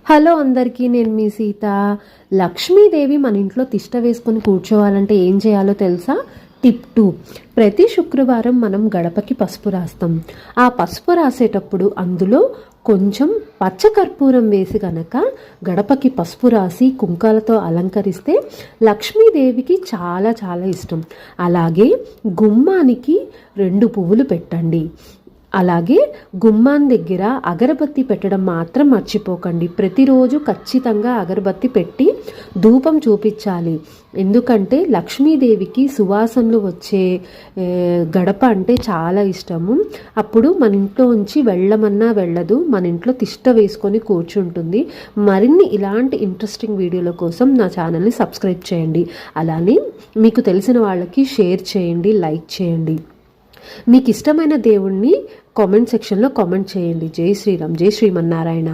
Hello అందరికీ, నేను మీ సీత. లక్ష్మీదేవి మన ఇంట్లో తిష్ట వేసుకొని కూర్చోవాలంటే ఏం చేయాలో తెలుసా? టిప్ 2. ప్రతి శుక్రవారం మనం గడపకి పసుపు రాస్తాం. ఆ పసుపు రాసేటప్పుడు అందులో కొంచెం పచ్చకర్పూరం వేసి గనక గడపకి పసుపు రాసి కుంకాలతో అలంకరిస్తే లక్ష్మీదేవికి చాలా చాలా ఇష్టం. అలాగే గుమ్మానికి 2 పువ్వులు పెట్టండి. అలాగే గుమ్మాన్ దగ్గర అగరబత్తి పెట్టడం మాత్రం మర్చిపోకండి. ప్రతిరోజు ఖచ్చితంగా అగరబత్తి పెట్టి ధూపం చూపించాలి. ఎందుకంటే లక్ష్మీదేవికి సువాసనలు వచ్చే గడప అంటే చాలా ఇష్టము. అప్పుడు మన ఇంట్లో ఉంచి వెళ్ళమన్నా వెళ్ళదు, మన ఇంట్లో తిష్ట వేసుకొని కూర్చుంటుంది. మరిన్ని ఇలాంటి ఇంట్రెస్టింగ్ వీడియోల కోసం నా ఛానల్ని సబ్స్క్రైబ్ చేయండి. అలానే మీకు తెలిసిన వాళ్ళకి షేర్ చేయండి, లైక్ చేయండి. మీకు ఇష్టమైన దేవుణ్ణి కామెంట్ సెక్షన్లో కామెంట్ చేయండి. జై శ్రీరామ్, జై శ్రీమన్నారాయణ.